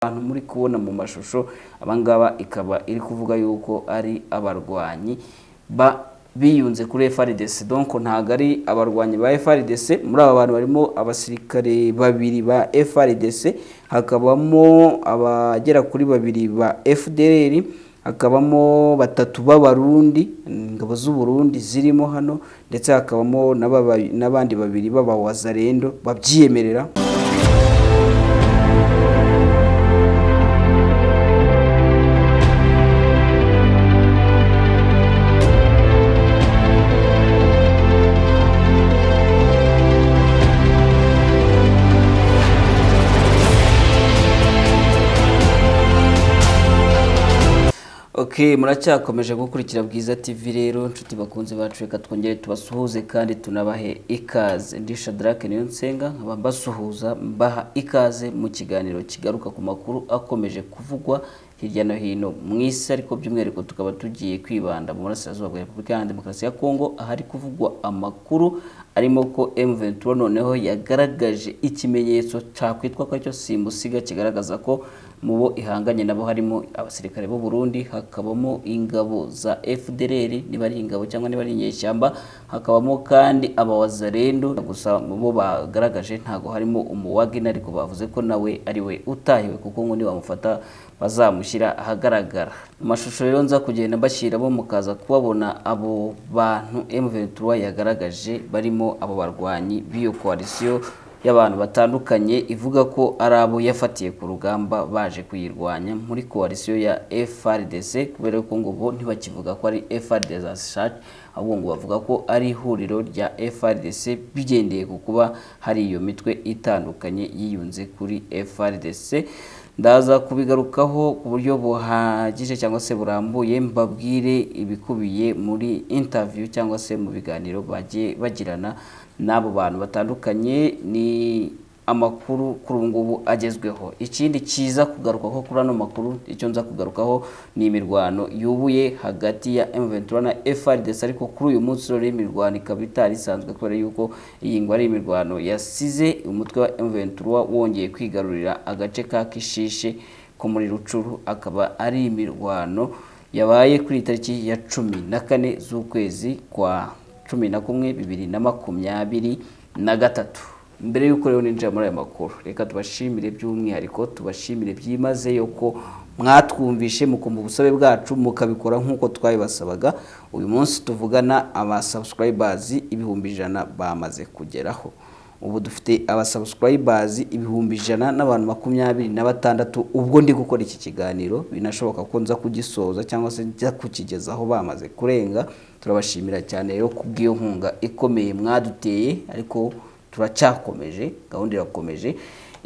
abantu muri kubona mu mashusho abangaba ikaba iri kuvuga yuko ari abarwanyi biyunze kuri FARDC. Donc ntago ari abarwanyi ba FARDC. Muri aba bantu barimo abasirikare babiri ba FARDC, hakabamo abagera kuri babiri ba FDLR, hakabamo batatu b'abarundi, ingabo z'u Burundi zirimo hano, ndetse hakabamo n'abandi babiri b'abawazarendo babyiyemerera. Okay, muracyakomeje gukurikira Bwiza TV rero nshuti bakunze bacu, reka twongere tubasuhuze kandi tunabahe ikaze. Ndi Shadrack Niyonsenga nkaba mbasuhuza mbaha ikaze mu kiganiro kigaruka ku makuru akomeje kuvugwa hirya no hino mu isi, ariko by'umwihariko tukaba tugiye kwibanda mu burasirazuba bwa Repubulika ya Demokarasi ya Kongo, ahari kuvugwa amakuru arimo ko M23 noneho yagaragaje ikimenyetso cyakwitwa ko cyo simusiga kigaragaza ko mubo ihanganye nabo harimo abasirikare b'u Burundi, hakabamo ingabo za FDLR niba ari ingabo cyangwa niba ari inyeshyamba, hakabamo kandi abawazarendo. Gusa mubo bagaragaje ntago harimo umuwagina, ariko bavuze ko nawe ari we utahiwe kuko ngo ni bamufata bazamushyira ahagaragara. Amashusho rero nza kugenda mbashyiramo mukaza kubabona abo bantu M23 yagaragaje barimo abo barwanyi b'iyo coalition y'abantu batandukanye ivuga ko ari abo yafatiye ku rugamba baje kuyirwanya muri coalition ya FARDC, kubera ko ngo bo ntibakivuga ko ari FARDC ahubwo ngo bavuga ko ari ihuriro rya FARDC bigendeye ku kuba hari iyo mitwe itandukanye yiyunze kuri FARDC. Ndaza kubigarukaho ku buryo buhagije cyangwa se burambuye, mbabwire ibikubiye muri interview cyangwa se mu biganiro bagiye bagirana n'abo bantu batandukanye. Ni amakuru kuri ubu ngubu agezweho. Ikindi kiza kugarukaho kuri ano makuru, icyo nza kugarukaho ni imirwano yubuye hagati ya M23 na FARDC, ariko kuri uyu munsi rero imirwano ikaba itari isanzwe kubera yuko iyi ngo ari imirwano yasize umutwe wa M23 wongeye kwigarurira agace ka Kishishe ko muri Rucuru. Akaba ari imirwano yabaye kuri tariki ya 14 z'ukwezi kwa 11 2023. Mbere yuko rero ninjira muri aya makuru, reka tubashimire by'umwihariko, tubashimire byimazeyo ko mwatwumvishe mukumva ubusabe bwacu mukabikora nk'uko twabibasabaga. Uyu munsi tuvugana aba subscribers 100,000 bamaze kugeraho. Ubu dufite aba subscribers 100,000 n'abantu 26. Ubwo ndi gukora iki kiganiro binashoboka ko nza kugisoza cyangwa se njya kukigezaho bamaze kurenga. Turabashimira cyane rero kubw'iyo nkunga ikomeye mwaduteye, ariko turacyakomeje, gahunda irakomeje.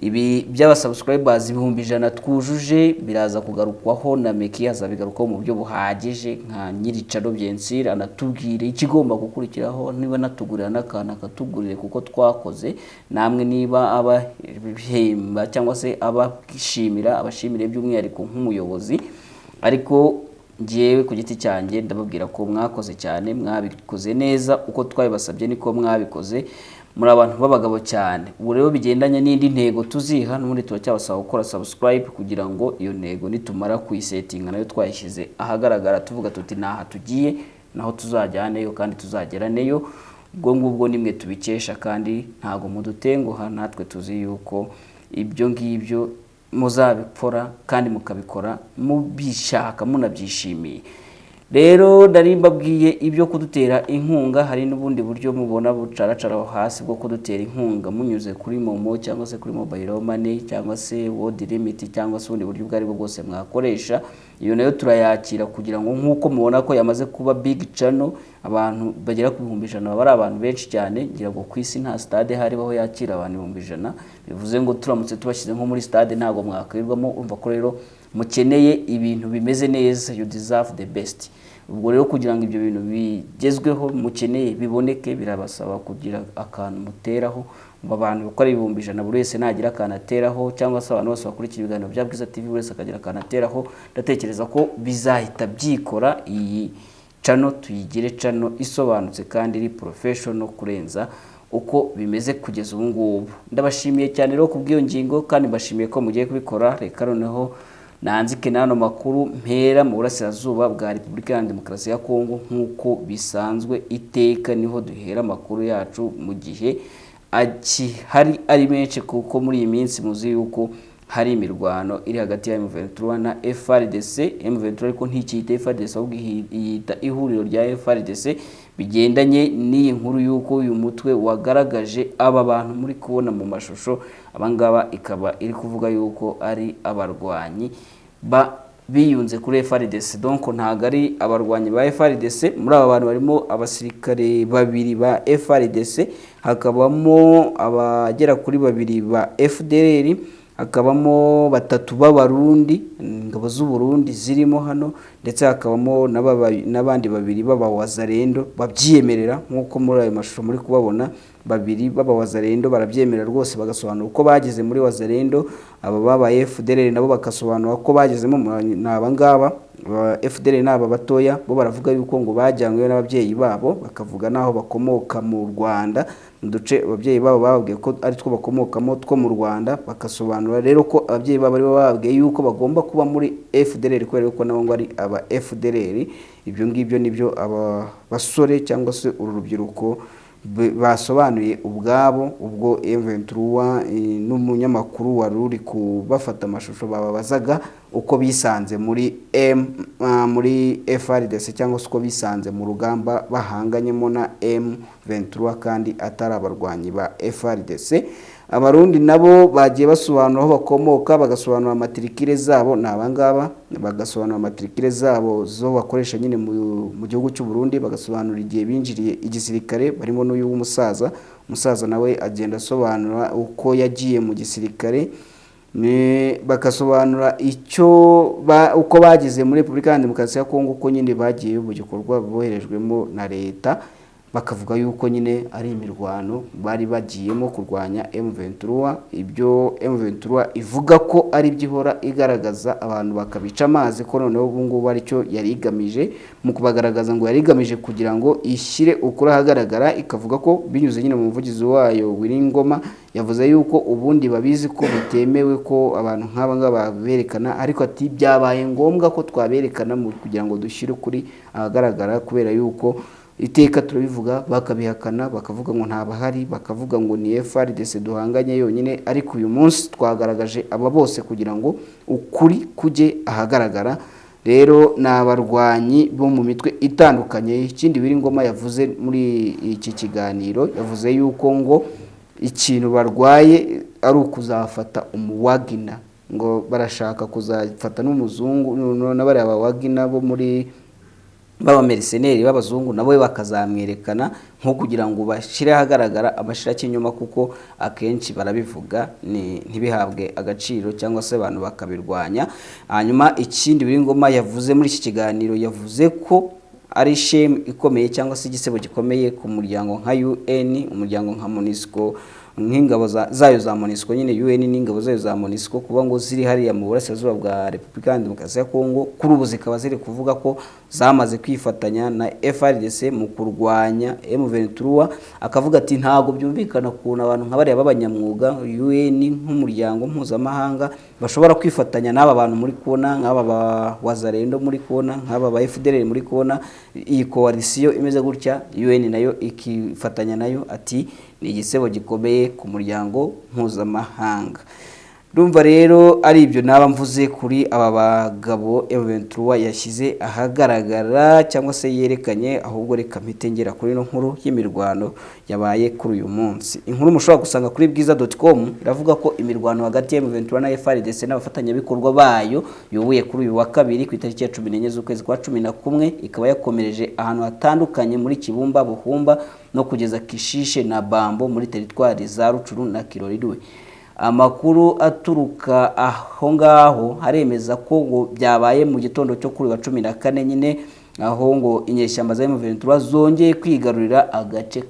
Ibi by'aba subscribers 100,000 twujuje biraza kugarukwaho na Meki, azabigarukaho mu buryo buhagije nka nyiricaro byensira, anatubwire ikigomba gukurikiraho, niba natugurira n'akana akatugurire kuko twakoze, namwe niba abahemba cyangwa se abashimire by'umwihariko nk'umuyobozi. Ariko ngiyewe ku giti cyanjye ndababwira ko mwakoze cyane, mwabikoze neza uko twabibasabye niko mwabikoze, muri abantu b'abagabo cyane. Ubu rero bigendanye n'indi ntego tuziha, n'ubundi turacyabasaba gukora subscribe kugira ngo iyo ntego nitumara kuyisetinga nayo twayishyize ahagaragara tuvuga tuti naha tugiye naho tuzajyaneyo kandi tuzageraneyo. Ubwo ngubwo nimwe tubikesha kandi ntago mudutenguha, natwe tuzi yuko ibyo ngibyo muzabikora kandi mukabikora mubishaka munabyishimiye. Rero ndarimbabwiye ibyo kudutera inkunga, hari n'ubundi buryo mubona bucaracara hasi bwo kudutera inkunga munyuze kuri Momo cyangwa se kuri Mobile Money cyangwa se World Limit cyangwa se ubundi buryo bwari bwose mwakoresha. Iyo nayo turayakira kugira ngo nk'uko mubona ko yamaze kuba big channel, abantu bagera ku 100,000 bari abantu benshi cyane. Ngira ngo ku isi nta stade hari baho yakira abantu 100,000, bivuze ngo turamutse tubashyize nko muri stade ntago mwakwirirwamo. Umva ko rero mukeneye ibintu bimeze neza, you deserve the best. Ubwo rero kugira ngo ibyo bintu bigezweho mukeneye biboneke, birabasaba kugira akantu muteraho. Abantu bakora 100,000 buri wese nagira akantu ateraho, cyangwa se abantu bose bakurikira ibiganiro bya Bwiza TV buri wese akagira akantu ateraho. Ndatekereza ko bizahita byikora, iyi channel tuyigire channel isobanutse kandi iri professional kurenza uko bimeze kugeza ubu ngubu. Ndabashimiye cyane rero kubw'iyo ngingo kandi mbashimiye ko mugiye kubikora. Reka noneho nanzike n'ano makuru mpera mu burasirazuba bwa Repubulika ya Demokarasi ya Kongo nk'uko bisanzwe iteka niho duhera amakuru yacu mu gihe hari ari menshi, kuko muri iyi minsi muzi yuko hari imirwano iri hagati ya M23 na FARDC. M23 ariko ntikiyita FARDC ahubwo yita ihuriro rya FARDC, bigendanye n'iyi nkuru yuko uyu mutwe wagaragaje aba bantu muri kubona mu mashusho. Abangaba ikaba iri kuvuga yuko ari abarwanyi biyunze kuri FARDC, donc ntago ari abarwanyi ba FARDC. Muri aba bantu barimo abasirikare babiri ba FARDC, hakabamo abagera kuri babiri ba FDLR, hakabamo batatu b'abarundi, ingabo z'u Burundi zirimo hano, ndetse hakabamo n'abandi babiri b'abawazarendo babyiyemerera nk'uko muri ayo mashusho muri kubabona. Babiri b'abawazarendo barabyemerera rwose, bagasobanura uko bageze muri wazarendo. Aba baba FDLR nabo bakasobanura ko bagezemo. Naba ngaba FDLR naba batoya bo baravuga yuko ngo bajyanywe n'ababyeyi babo, bakavuga naho bakomoka mu Rwanda, mu duce ababyeyi babo bababwiye ko ari two bakomokamo two mu Rwanda. Bakasobanura rero ko ababyeyi babo ari bababwiye yuko bagomba kuba muri FDLR kubera ko nabo ngo ari aba FDLR. Ibyo ngibyo nibyo aba basore cyangwa se uru rubyiruko basobanuye ubwabo, ubwo M23 n'umunyamakuru wari uri kubafata amashusho bababazaga uko bisanze muri FARDC cyangwa se uko bisanze mu rugamba bahanganyemo na M23 kandi atari abarwanyi ba FARDC. Abarundi nabo bagiye basobanura aho bakomoka, bagasobanura amatrikire zabo. Ni abangaba bagasobanura amatrikire zabo zo bakoresha nyine mu gihugu cy'u Burundi, bagasobanura igihe binjiriye igisirikare. Barimo n'uyu w'umusaza, umusaza nawe agenda asobanura uko yagiye mu gisirikare, bagasobanura uko bageze muri Repubulika ya Demokarasi ya Kongo, uko nyine bagiye mu gikorwa boherejwemo na leta. Bakavuga yuko nyine ari imirwano bari bagiyemo kurwanya M23. Ibyo M23 ivuga ko ari byihora igaragaza abantu bakabica amazi, ko noneho ubu ngubu aricyo yari igamije mu kubagaragaza, ngo yari igamije kugira ngo ishyire ukuri ahagaragara. Ikavuga ko binyuze nyine mu muvugizi wayo Wiringoma yavuze yuko ubundi babizi ko bitemewe ko abantu nk'aba ngaba berekana, ariko ati byabaye ngombwa ko twaberekana kugira ngo dushyire ukuri ahagaragara, kubera yuko iteka turabivuga bakabihakana, bakavuga ngo ntabahari, bakavuga ngo ni FARDC duhanganye yonyine. Ariko uyu munsi twagaragaje aba bose kugira ngo ukuri kujye ahagaragara. Rero ni abarwanyi bo mu mitwe itandukanye. Ikindi Wiringoma yavuze muri iki kiganiro, yavuze yuko ngo ikintu barwaye ari ukuzafata umuwagina, ngo barashaka kuzafata n'umuzungu n'abari abawagina bo muri baba mercenary b'abazungu, nabo bakazamwerekana nko kugira ngo bashire ahagaragara amashira cy'inyuma, kuko akenshi barabivuga ntibihabwe agaciro cyangwa se abantu bakabirwanya. Hanyuma ikindi Wiringoma yavuze muri iki kiganiro, yavuze ko ari shame ikomeye cyangwa se igisebo gikomeye ku muryango nka UN, umuryango nka MONUSCO, nk'ingabo zayo za MONUSCO nyine UN n'ingabo zayo za MONUSCO, kuba ngo ziri hariya mu burasirazuba bwa Repubulika ya Demokarasi ya Kongo. Kuri ubu zikaba ziri kuvuga ko zamaze kwifatanya na FARDC mu kurwanya M23. Akavuga ati ntago byumvikana ukuntu abantu nk'abariya b'abanyamwuga UN nk'umuryango mpuzamahanga bashobora kwifatanya n'aba bantu muri kubona, nk'aba ba wazarendo muri kubona, nk'aba ba FDLR muri kubona. Iyi coalition imeze gutya, UN nayo ikifatanya nayo, ati ni igisebo gikomeye ku muryango mpuzamahanga. Ndumva rero ari ibyo naba mvuze kuri aba bagabo M23 yashyize ahagaragara cyangwa se yerekanye. Ahubwo reka mpite ngera kuri no nkuru y'imirwano yabaye kuri uyu munsi. Inkuru mushobora gusanga kuri bwiza.com iravuga ko imirwano hagati ya M23 na FARDC n'abafatanyabikorwa bayo yobuye kuri uyu wa kabiri ku itariki ya 14 z'ukwezi kwa 11, ikaba yakomereje ahantu hatandukanye muri Kibumba, Buhumba no kugeza Kishishe na Bambo muri teritwari za Rucuru na Kirorirwe. Amakuru aturuka aho ngaho haremeza ko ngo byabaye mu gitondo cyo kuri wa 14 nyine, aho ngo inyeshyamba za M23 zongeye kwigarurira agace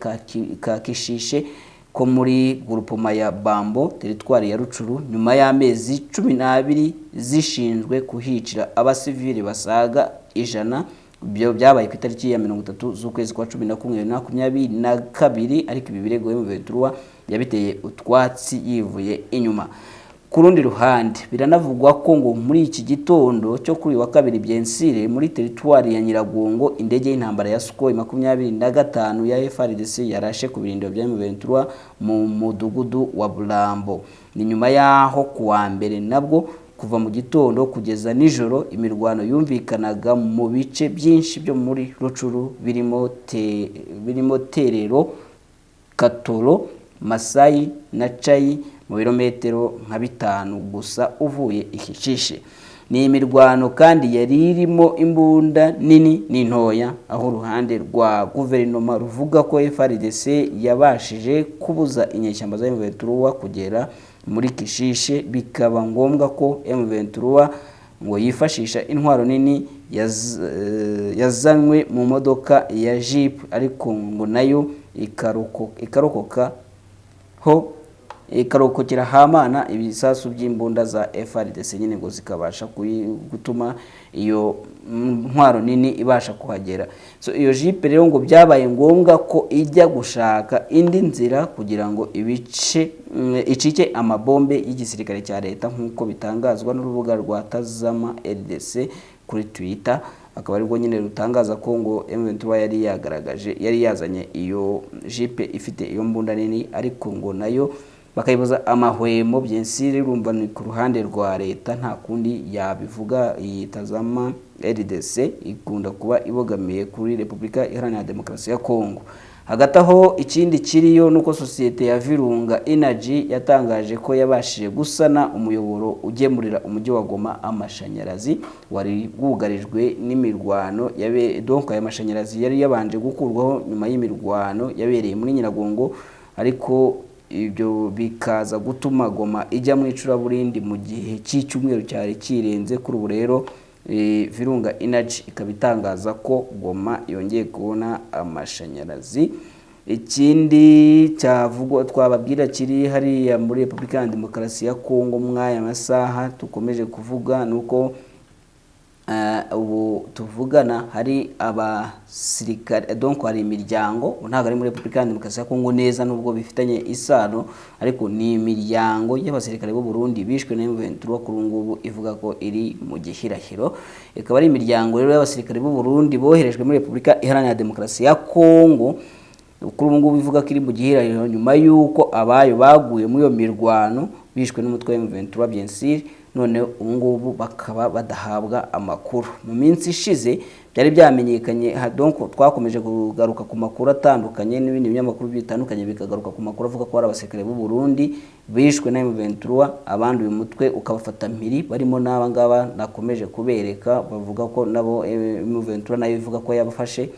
ka Kishishe ko muri grupoma ya Bambo teritwari ya Rucuru, nyuma y'amezi 12 zishinzwe kuhicira abasivili basaga 100 byo byabaye ku itariki ya 30 z'ukwezi kwa 11/2022 ariko ibi birego M23 yabiteye utwatsi yivuye inyuma. Ku rundi ruhande biranavugwa ko ngo muri iki gitondo cyo kuri wa kabiri byensire muri teritwari ya Nyiragongo indege y'intambara ya Sukhoi 25 ya FARDC yarashe ku birindiro bya M23 mu mudugudu wa Bulambo. Ni nyuma yaho kuwa mbere nabwo kuva mu gitondo kugeza nijoro imirwano yumvikanaga mu bice byinshi byo muri Rucuru birimo Terero, Katoro, Masayi na Cayi mu birometero nka 5 gusa uvuye Ikishishe. Ni imirwano kandi yari irimo imbunda nini n'intoya, aho uruhande rwa guverinoma ruvuga ko FARDC yabashije kubuza inyeshyamba za M23 kugera muri Kishishe, bikaba ngombwa ko M23 ngo yifashisha intwaro nini yazanwe mu modoka ya Jeep, ariko ngo nayo ikarokokera hamana ibisasu by'imbunda za FARDC nyine ngo zikabasha gutuma iyo ntwaro nini ibasha kuhagera. So iyo Jeep rero ngo byabaye ngombwa ko ijya gushaka indi nzira kugira ngo icike amabombe y'igisirikare cya leta nk'uko bitangazwa n'urubuga rwa Tazama RDC kuri Twitter. Akaba aribwo nyine rutangaza ko ngo M23 yari yazanye iyo Jeep ifite iyo mbunda nini, ariko ngo nayo bakayibuza amahwemo. Byensire urumva ni ku ruhande rwa leta, nta kundi yabivuga. Iyi Tazama RDC ikunda kuba ibogamiye kuri Repubulika Iharanira Demokarasi ya Kongo. Hagati aho ikindi kiriyo nuko sosiyete ya Virunga Energy yatangaje ko yabashije gusana umuyoboro ugemurira umujyi wa Goma amashanyarazi wari wugarijwe n'imirwano donc aya mashanyarazi yari yabanje gukurwaho nyuma y'imirwano yabereye muri Nyiragongo, ariko ibyo bikaza gutuma Goma ijya mu icuraburindi mu gihe cy'icyumweru cyari kirenze. Kuri ubu rero Virunga Energy ikabitangaza ko Goma yongeye kubona amashanyarazi. Ikindi cyavugwa twababwira kiri hariya muri Repubulika ya Demokarasi ya Kongo mwaya masaha tukomeje kuvuga nuko ubu tuvugana hari abasirikare, donc hari imiryango ntago ari muri Repubulika ya Demokarasi ya Kongo neza nubwo bifitanye isano, ariko ni imiryango y'abasirikare b'u Burundi bishwe na M23 kuri ngubu ivuga ko iri mu gihirahiro. Ikaba ari imiryango rero y'abasirikare b'u Burundi boherejwe muri Repubulika Iharanira Demokarasi ya Kongo kuri ngubu ivuga ko iri mu gihirahiro nyuma yuko abayo baguye muri iyo mirwano bishwe n'umutwe wa M23 byensire, none ubungubu bakaba badahabwa amakuru. Mu minsi ishize byari byamenyekanye, donc twakomeje kugaruka ku makuru atandukanye n'ibindi binyamakuru bitandukanye bikagaruka ku makuru avuga ko ari abasirikare b'u Burundi bishwe na M23, abandi uyu mutwe ukabafata mpiri, barimo n'aba ngaba nakomeje kubereka bavuga ko nabo M23 nayo ivuga ko yabafashe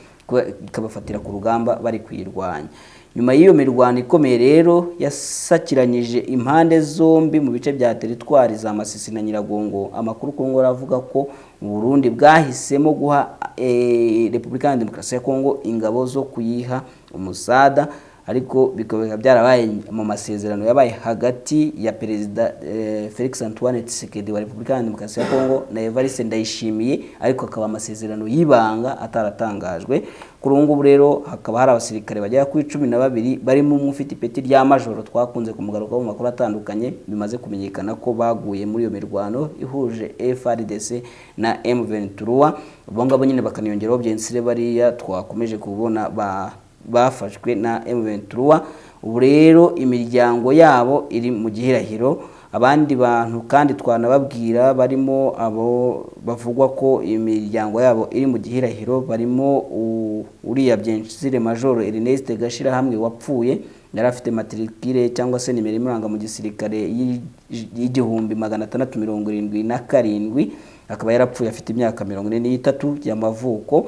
ikabafatira ku rugamba bari kwirwanya. Nyuma y'iyo mirwano ikomeye rero yasakiranyije impande zombi mu bice bya teritwari za Masisi na Nyiragongo, amakuru Kongo aravuga ko Burundi bwahisemo guha Repubulika ya Demokarasi ya Kongo ingabo zo kuyiha umusada, ariko bikaba byarabaye mu masezerano yabaye hagati ya Perezida Felix Antoine Tshisekedi wa Repubulika ya Demokarasi ya Kongo na Evariste Ndayishimiye, ariko akaba amasezerano y'ibanga ataratangajwe. Kuri ngubu rero hakaba hari abasirikare bagera kuri 12 barimo umufite ipeti rya majoro twakunze kumugaruka mu makuru atandukanye, bimaze kumenyekana ko baguye muri iyo mirwano ihuje FARDC na M23. Bonga nyine bakaniyongeraho byensire bariya twakomeje kubona bafashwe na M23. Ubu rero imiryango yabo iri mu gihirahiro. Abandi bantu kandi twanababwira barimo abo bavugwa ko imiryango yabo iri mu gihirahiro barimo uriya byensire Major Ernest Gashira hamwe wapfuye, yari afite matricule cyangwa se nimero imuranga mu gisirikare y'igihumbi 677, akaba yarapfuye afite imyaka 43 y'amavuko.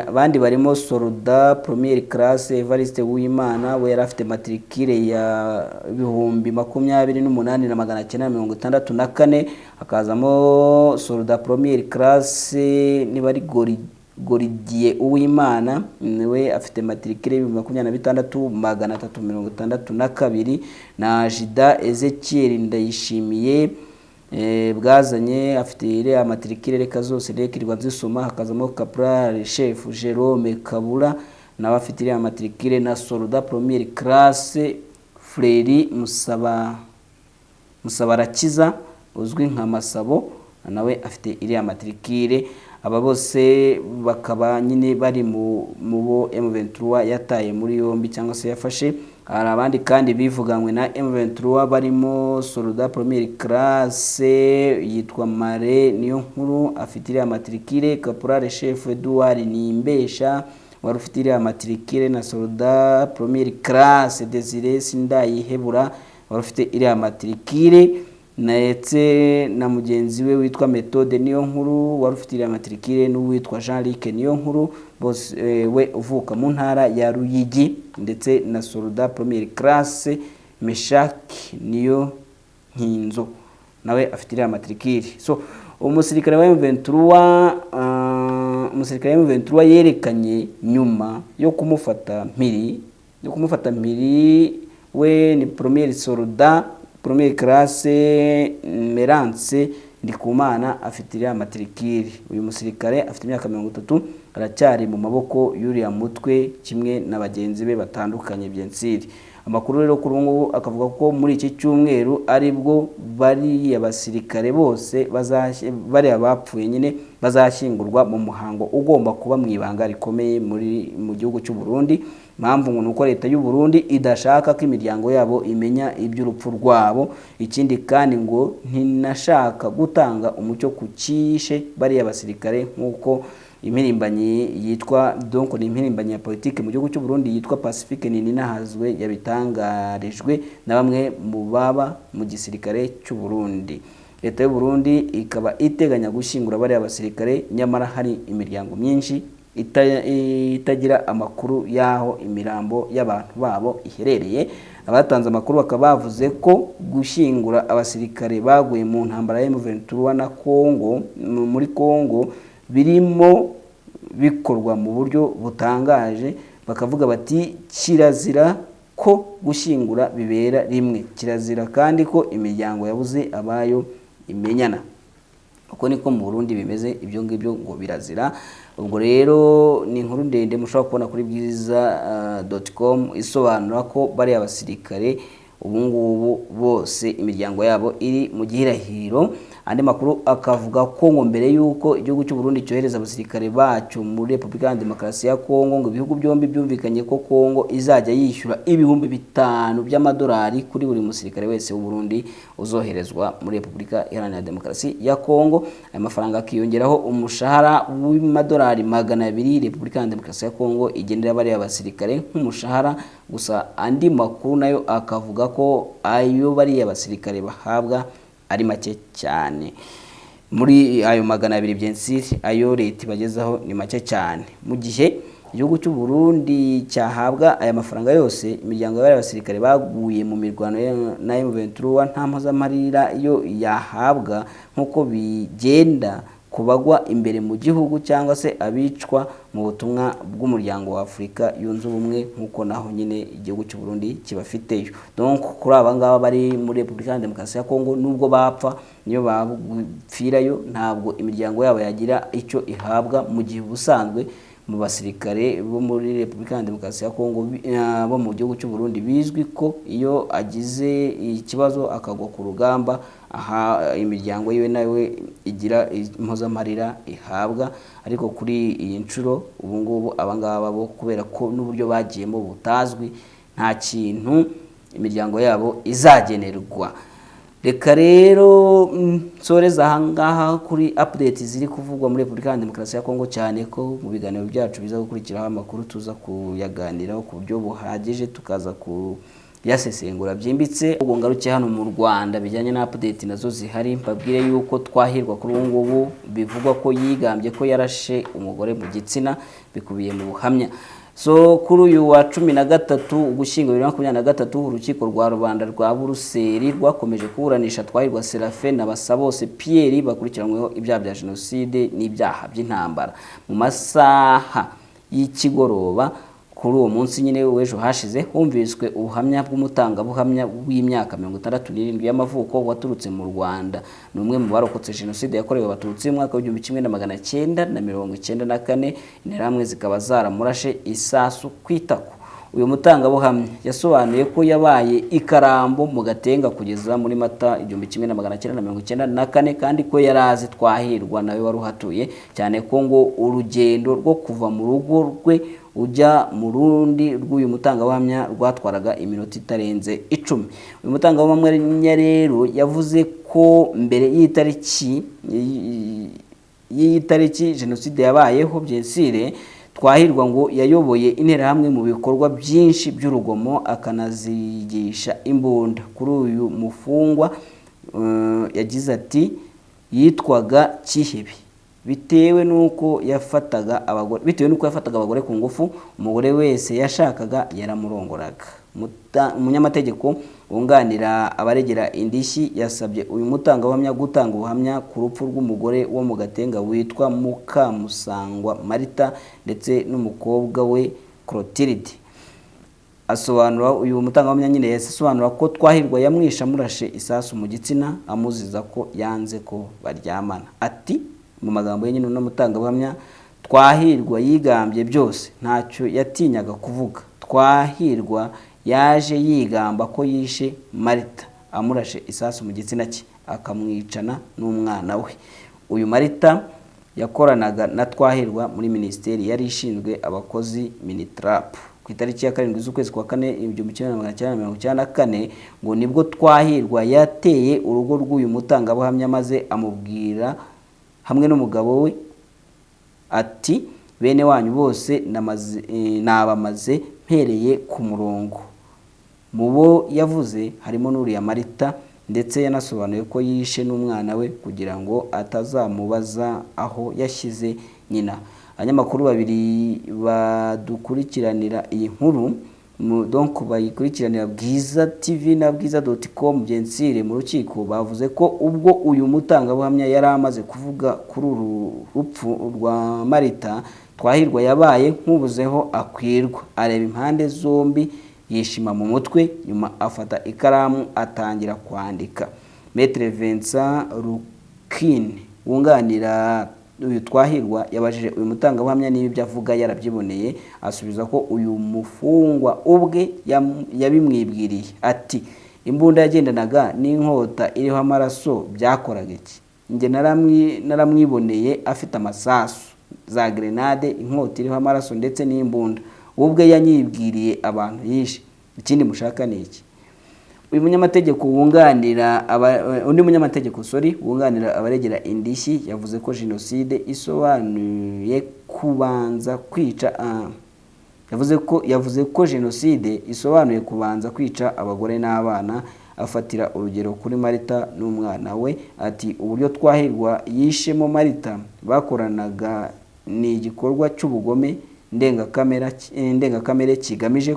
Abandi barimo Soldat Première Classe Evariste Uwimana, we yari afite matricule ya 28,964. Hakazamo Soldat Première Classe nibari Goridier Uwimana, we afite matricule 26,362, na Jida Ezekiel Ndayishimiye bwazanye afite iriya matricule reka zose rekirwa zisoma, hakazamo Caporal Chef Jerome Kabura nawe afite iriya matricule, na Soldat Première Classe Freri Musabarakiza uzwi nka Masabo nawe afite iriya matricule. Aba bose bakaba nyine bari mu bo M23 yataye muri yombi cyangwa se yafashe. Hari abandi kandi bivuganywe na M23 barimo Soldat Première Classe yitwa Mare niyo nkuru afite iriya matricule, Caporal Chef Edouard Nimbesha wari ufite iriya matricule, na Soldat Première Classe Desire Sindayihebura wari ufite iriya matricule, ndetse na mugenzi we witwa Methode niyo nkuru wari ufite iriya matricule, n'uwitwa Jean-Luc niyo nkuru bose we uvuka mu ntara ya Ruyigi, ndetse na Soldat Première Classe Meshaki niyo nkinzo nawe afite iriya matricule. So umusirikare wa M23 yerekanye nyuma yo kumufata mpiri we ni Premier Soldat Première Classe Merance Ndikumana afite iriya matricule. Uyu musirikare afite imyaka 30 aracyari mu maboko y'uriya mutwe kimwe na bagenzi be batandukanye byensiri. Amakuru rero kuri ubu akavuga ko muri iki cyumweru aribwo bari abasirikare bose bari abapfuye nyine bazashyingurwa mu muhango ugomba kuba mu ibanga rikomeye mu gihugu cy'u Burundi. Mpamvu ngo nuko leta y'u Burundi idashaka ko imiryango yabo imenya iby'urupfu rwabo. Ikindi kandi ngo ntinashaka gutanga umucyo ku kishe bari abasirikare nk'uko impirimbanyi yitwa donc ni impirimbanyi ya politique mu gihugu cy'u Burundi yitwa Pacifique Ninahazwe yabitangarijwe na bamwe mu baba mu gisirikare cy'u Burundi. Leta y'u Burundi ikaba iteganya gushingura bari abasirikare, nyamara hari imiryango myinshi itagira amakuru yaho imirambo y'abantu babo iherereye. Abatanze amakuru bakaba bavuze ko gushingura abasirikare baguye mu ntambara ya M23 na Kongo muri Kongo birimo bikorwa mu buryo butangaje. Bakavuga bati kirazira ko gushingura bibera rimwe, kirazira kandi ko imiryango yabuze abayo imenyana. Uko niko mu Burundi bimeze, ibyo ngibyo ngo birazira. Ubwo rero ni inkuru ndende mushobora kubona kuri bwiza.com isobanura ko bari abasirikare ubungubu bose imiryango yabo iri mu gihirahiro. Andi makuru akavuga ko ngo mbere yuko igihugu cy'u Burundi cyohereza abasirikare bacu muri Republika ya Demokarasi ya Kongo, ngo ibihugu byombi byumvikanye ko Kongo izajya yishyura ibihumbi 5 by'amadolari kuri buri musirikare wese w'u Burundi uzoherezwa muri Republika Iharanira Demokarasi ya Kongo. Aya mafaranga akiyongeraho umushahara w'amadolari 200 Republika ya Demokarasi ya Kongo igendera bari abasirikare nk'umushahara. Gusa andi makuru nayo akavuga ko ayo bari abasirikare bahabwa ari make cyane. Muri ayo 200 byensiri ayo leta bagezaho ni make cyane, mu gihe igihugu cy'u Burundi cyahabwa aya mafaranga yose. Imiryango y'abasirikare baguye mu mirwano na M23 nta mpuzamarira yo yahabwa nk'uko bigenda kubagwa imbere mu gihugu cyangwa se abicwa mu butumwa bw'umuryango wa Afrika yunze ubumwe nk'uko naho nyine igihugu cy'u Burundi kibafiteyo. Donc kuri abangaba bari muri Republika ya Demokarasi ya Kongo nubwo bapfa niyo bapfirayo ntabwo imiryango yabo yagira icyo ihabwa, mu gihe ubusanzwe mu basirikare bo muri Republika ya Demokarasi ya Kongo bo mu gihugu cy'u Burundi bizwi ko iyo agize ikibazo akagwa ku rugamba aha imiryango yiwe nawe igira impuzamarira ihabwa. Ariko kuri iyi nshuro ubungubu abangaba bo kubera ko n'uburyo bagiyemo butazwi nta kintu imiryango yabo izagenerwa. Reka rero nsoreza ahangaha kuri update ziri kuvugwa muri Republika ya Demokarasi ya Kongo, cyane ko mu biganiro byacu biza gukurikiraho amakuru tuza kuyaganiraho ku buryo buhagije tukaza yasesengura byimbitse. Ubwo ngaruke hano mu Rwanda bijyanye na update nazo zihari, mbabwire yuko Twahirwa kuri ubu ngubu bivugwa ko yigambye ko yarashe umugore mu gitsina bikubiye mu buhamya. So kuri uyu wa 13 Ugushyingo 2023 urukiko rwa rubanda rwa Buruseli rwakomeje kuburanisha Twahirwa Seraphin na Basabose Pierre bakurikiranyweho ibyaha bya jenoside n'ibyaha by'intambara. Mu masaha y'ikigoroba kuri uwo munsi nyine w'ejo hashize humviswe ubuhamya bw'umutangabuhamya w'imyaka 67 y'amavuko waturutse mu Rwanda. Ni umwe mu barokotse jenoside yakorewe abatutsi mu mwaka wa 1994, interahamwe zikaba zaramurashe isasu kwitako. Uyu mutangabuhamya yasobanuye ko yabaye ikarambo mu Gatenga kugeza muri Mata 1994, kandi ko yarazi Twahirwa nawe wari uhatuye, cyane ko ngo urugendo rwo kuva mu rugo rwe ujya mu rundi rw'uyu mutangabuhamya rwatwaraga iminota itarenze 10. Uyu mutangabuhamya rero yavuze ko mbere y'itariki jenoside yabayeho byensire, Twahirwa ngo yayoboye interahamwe mu bikorwa byinshi by'urugomo akanazigisha imbunda. Kuri uyu mufungwa yagize ati yitwaga Kihebe bitewe nuko yafataga abagore ku ngufu, umugore wese yashakaga yaramurongoraga. Umunyamategeko wunganira abaregera indishyi yasabye uyu mutangabuhamya gutanga ubuhamya ku rupfu rw'umugore wo mu Gatenga witwa Mukamusangwa Marita ndetse n'umukobwa we Clotilde. Uyu mutangabuhamya nyine yasobanura ko Twahirwa yamwisha amurashe isasu mu gitsina amuziza ko yanze ko baryamana. Ati mu magambo ye nyine n'umutangabuhamya, Twahirwa yigambye byose, ntacyo yatinyaga kuvuga. Twahirwa yaje yigamba ko yishe Marita amurashe isasu mu gitsina cye akamwicana n'umwana we. Uyu Marita yakoranaga na Twahirwa muri minisiteri yari ishinzwe abakozi Minitrap. Ku itariki ya 7 z'ukwezi kwa 4 1994 ngo nibwo Twahirwa yateye urugo rw'uyu mutangabuhamya maze amubwira hamwe n'umugabo we ati bene wanyu bose nabamaze mpereye ku murongo. Mu bo yavuze harimo n'uriya Marita, ndetse yanasobanuye ko yishe n'umwana we kugira ngo atazamubaza aho yashyize nyina. Abanyamakuru babiri badukurikiranira iyi nkuru donc bayikurikiranira Bwiza TV na bwiza.com byensire mu rukiko bavuze ko ubwo uyu mutangabuhamya yari amaze kuvuga kuri uru rupfu rwa Marita, Twahirwa yabaye nk'ubuzeho akwirwa, areba impande zombi yishima mu mutwe, nyuma afata ikaramu atangira kwandika. Maître Vincent Rukin wunganira uyu Twahirwa yabajije uyu mutangabuhamya niba ibyo avuga yarabyiboneye, asubiza ko uyu mufungwa ubwe yabimwibwiriye. Ati imbunda yagendanaga n'inkota iriho amaraso byakoraga iki? Nge naramwiboneye afite amasasu, za grenade, inkota iriho amaraso ndetse n'imbunda. Ubwe yanyibwiriye abantu yishe. Ikindi mushaka ni iki? Uyu munyamategeko wunganira wunganira abaregera indishyi yavuze ko jenoside isobanuye kubanza kwica yavuze ko jenoside isobanuye kubanza kwica abagore n'abana, afatira urugero kuri Marita n'umwana we. Ati uburyo Twahirwa yishemo Marita bakoranaga ni igikorwa cy'ubugome ndengakamere kigamije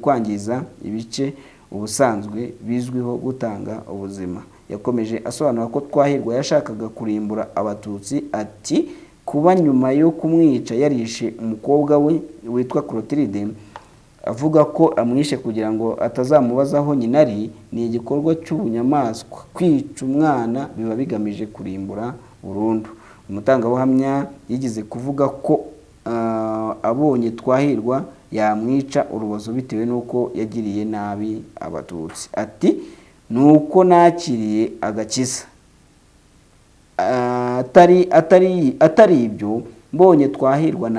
kwangiza ibice ubusanzwe bizwiho gutanga ubuzima. Yakomeje asobanura ko Twahirwa yashakaga kurimbura abatutsi. Ati kuba nyuma yo kumwica yarishe umukobwa we witwa Clotilde, avuga ko amwishe kugira ngo atazamubaza aho nyina ari, ni igikorwa cy'ubunyamaswa. Kwica umwana biba bigamije kurimbura burundu. Umutangabuhamya yigize kuvuga ko abonye Twahirwa yamwica urubozo bitewe nuko yagiriye nabi abatutsi. Ati nuko nakiriye agakiza, atari ibyo mbonye Twahirwa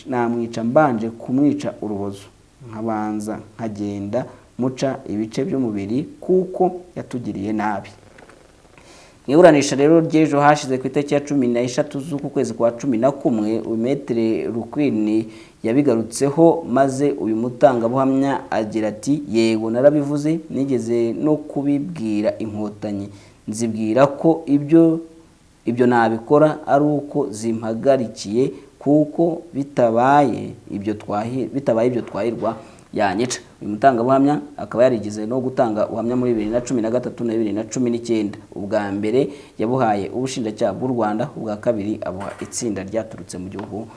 namwica mbanje kumwica urubozo, nkabanza nkagenda muca ibice by'umubiri kuko yatugiriye nabi. Mwiburanisha rero ry'ejo hashize ku itariki ya 13 z'uku kwezi kwa 11, Maître Rukwini yabigarutseho maze uyu mutangabuhamya agira ati yego narabivuze, nigeze no kubibwira inkotanyi, nzibwira ko ibyo nabikora ari uko zimpagarikiye, kuko bitabaye ibyo Twahirwa yanyica. Uyu mutangabuhamya akaba yarigeze no gutanga ubuhamya muri 2013 na 2019. Ubwa mbere yabuhaye ubushinjacyaha bw'u Rwanda, ubwa kabiri abuha itsinda ryaturutse mu gihugu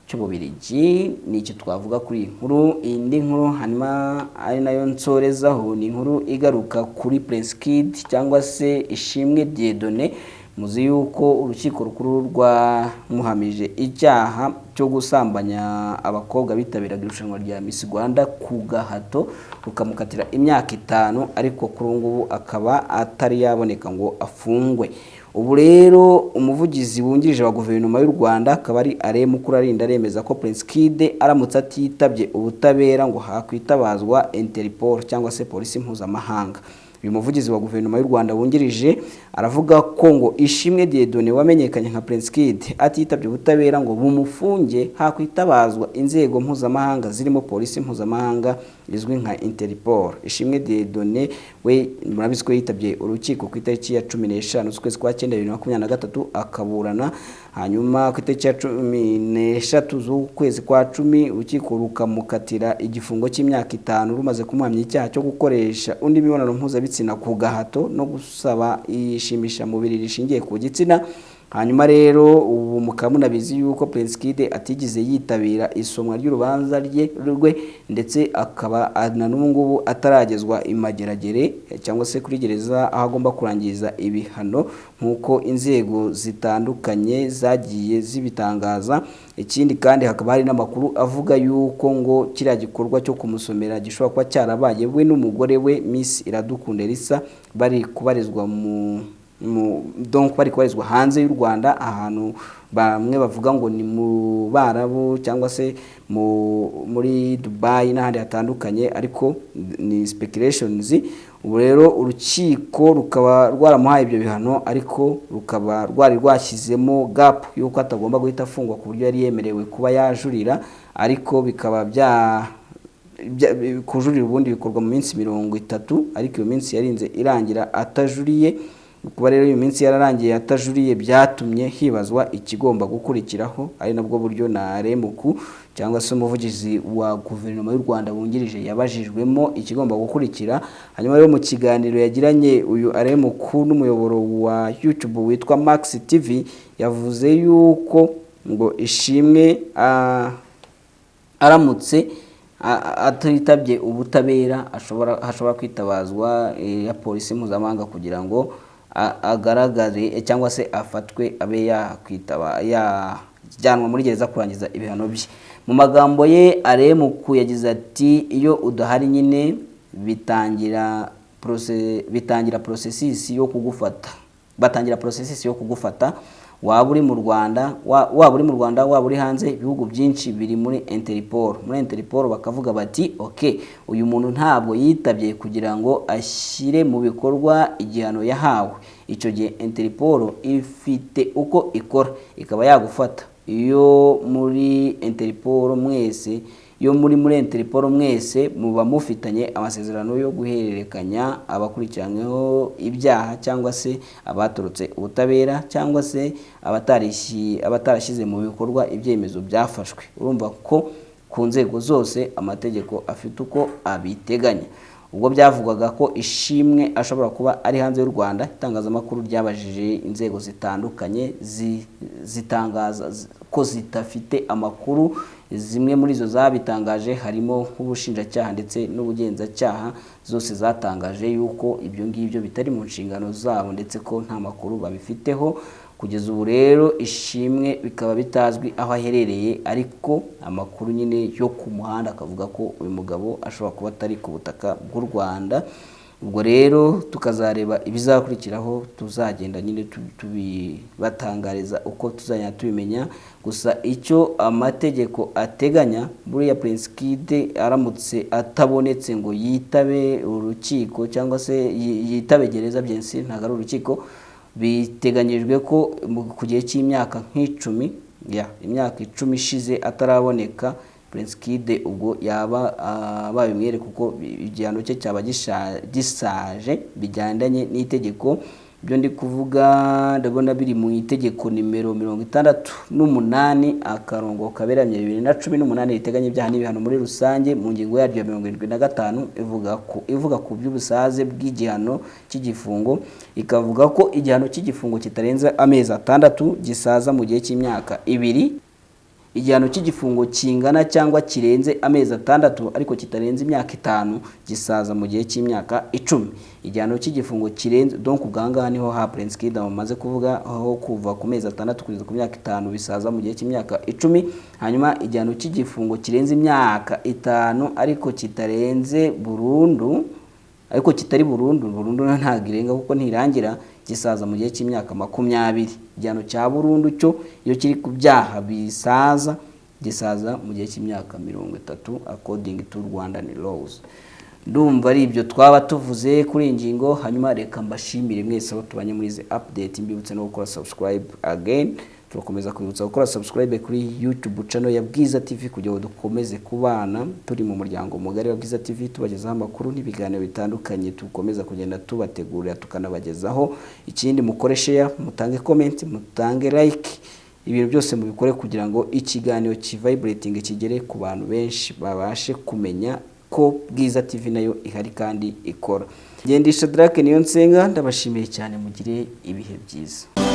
cy'Ububiligi. Ni icyo twavuga kuri inkuru. Indi nkuru hanyuma ari nayo nsorezaho ni inkuru igaruka kuri Prince Kid cyangwa se Ishimwe Dieudonné. Muzi yuko urukiko rukuru rwamuhamije icyaha cyo gusambanya abakobwa bitabiraga irushanwa rya Miss Rwanda ku gahato, rukamukatira imyaka 5, ariko kuri ngubu akaba atari yaboneka ngo afungwe. Ubu rero umuvugizi wungirije wa guverinoma y'u Rwanda akaba ari Alain Mukurarinda aremeza ko Prince Kid aramutse atitabye ubutabera ngo hakwitabazwa Interpol cyangwa se polisi mpuzamahanga. Uyu muvugizi wa guverinoma y'u Rwanda wungirije aravuga ko ngo Ishimwe Dieudonné wamenyekanye nka Prince Kid atitabye ubutabera ngo bumufunge hakwitabazwa inzego mpuzamahanga zirimo polisi mpuzamahanga izwi nka Interpol. Ishimwe Dieudonné we murabizi ko yitabye urukiko ku itariki ya 15 z'ukwezi kwa 9 2023 akaburana, hanyuma ku itariki ya 13 z'ukwezi kwa 10 urukiko rukamukatira igifungo cy'imyaka 5 rumaze kumuhamya icyaha cyo gukoresha undi mibonano mpuzabitsina ku gahato no gusaba ishimisha mubiri rishingiye ku gitsina. Hanyuma rero ubu mukaba munabizi yuko Prince Kid atigeze yitabira isomwa ry'urubanza rwe, ndetse akaba na n'ubungubu ataragezwa imageragere cyangwa se kuri gereza aho agomba kurangiza ibihano nk'uko inzego zitandukanye zagiye zibitangaza. Ikindi kandi hakaba hari n'amakuru avuga yuko ngo kiriya gikorwa cyo kumusomera gishobora kuba cyarabaye we n'umugore we Miss Iradukunda Elisa bari kubarizwa donc bari kubarizwa hanze y'u Rwanda, ahantu bamwe bavuga ngo ni mu Barabu cyangwa se muri Dubai n'ahandi hatandukanye, ariko ni speculations. Ubu rero urukiko rukaba rwaramuhaye ibyo bihano, ariko rukaba rwari rwashyizemo gap yuko atagomba guhita afungwa ku buryo yari yemerewe kuba yajurira, ariko bikaba kujurira ubundi bikorwa mu minsi 30, ariko iyo minsi yarinze irangira atajuriye. Kuba rero iyo minsi yararangiye atajuriye byatumye hibazwa ikigomba gukurikiraho, ari nabwo buryo na Remuku cyangwa se umuvugizi wa guverinoma y'u Rwanda wungirije yabajijwemo ikigomba gukurikira. Hanyuma rero mu kiganiro yagiranye uyu Remuku n'umuyoboro wa YouTube witwa Max TV, yavuze yuko ngo Ishimwe aramutse atitabye ubutabera hashobora kwitabazwa ya polisi mpuzamahanga kugira ngo agaragare cyangwa se afatwe abe yajyanwa muri gereza kurangiza ibihano bye. Mu magambo ye Remuku yagize ati iyo udahari nyine bitangira processus yo kugufata, waba uri mu Rwanda waba uri hanze. Ibihugu byinshi biri muri Interpol bakavuga bati okay, uyu muntu ntabwo yitabye kugira ngo ashyire mu bikorwa igihano yahawe. Icyo gihe Interpol ifite uko ikora ikaba yagufata. Iyo muri Interpol mwese muba mufitanye amasezerano yo guhererekanya abakurikiranyweho ibyaha cyangwa se abatorotse ubutabera cyangwa se abatarashyize mu bikorwa ibyemezo byafashwe. Urumva ko ku nzego zose amategeko afite uko abiteganya. Ubwo byavugwaga ko Ishimwe ashobora kuba ari hanze y'u Rwanda, itangazamakuru ryabajije inzego zitandukanye zitangaza ko zitafite amakuru. Zimwe muri zo zabitangaje harimo nk'ubushinjacyaha ndetse n'ubugenzacyaha, zose zatangaje yuko ibyo ngibyo bitari mu nshingano zabo ndetse ko nta makuru babifiteho. Kugeza ubu rero Ishimwe bikaba bitazwi aho aherereye, ariko amakuru nyine yo ku muhanda akavuga ko uyu mugabo ashobora kuba atari ku butaka bw'u Rwanda. Ubwo rero tukazareba ibizakurikiraho, tuzagenda nyine tubibatangariza uko tuzajya tubimenya. Gusa icyo amategeko ateganya, buriya Prince Kid aramutse atabonetse ngo yitabe urukiko cyangwa se yitabe gereza, byensi ntago ari urukiko, biteganyijwe ko ku gihe cy'imyaka nk'icumi, imyaka 10 ishize ataraboneka, Prince Kid ubwo yaba babimwere kuko igihano cye cyaba gisaje bijyandanye n'itegeko. Byo ndi kuvuga ndabona biri mu itegeko nimero 68 akarongo kaberamye 2018 riteganya ibyaha n'ibihano muri rusange mu ngingo yaryo ya 75 ivuga ku by'ubusaze bw'igihano cy'igifungo, ikavuga ko igihano cy'igifungo kitarenze amezi 6 gisaza mu gihe cy'imyaka 2 igihano cy'igifungo kingana cyangwa kirenze amezi 6 ariko kitarenze imyaka 5 gisaza mu gihe cy'imyaka 10. Igihano cy'igifungo kirenze donc ubwangaha niho ha Prince Kid amaze kuvuga aho kuva ku mezi 6 kugeza ku myaka 5 bisaza mu gihe cy'imyaka 10. Hanyuma igihano cy'igifungo kirenze imyaka 5 ariko kitarenze burundu ariko kitari burundu ntago irenga kuko ntirangira gisaza mu gihe cy'imyaka 20. Igihano cya burundu cyo iyo kiri ku byaha bisaza gisaza mu gihe cy'imyaka 30 according to Rwandan laws. Ndumva ari ibyo twaba tuvuze kuri ingingo. Hanyuma reka mbashimire mwese aho tubanye muri izi update, mbibutse no gukora subscribe again. Turakomeza kwibutsa gukora subscribe kuri YouTube channel ya Bwiza TV kugira ngo dukomeze kubana turi mu muryango mugari wa Bwiza TV, tubagezaho amakuru n'ibiganiro bitandukanye tukomeza kugenda tubategurira tukanabagezaho. Ikindi mukore share, mutange comment, mutange like, ibintu byose mubikore kugira ngo ikiganiro vibrating kigere ku bantu benshi babashe kumenya ko Bwiza TV nayo ihari kandi ikora. Gendisha Drake niyo nsenga, ndabashimiye cyane, mugire ibihe byiza.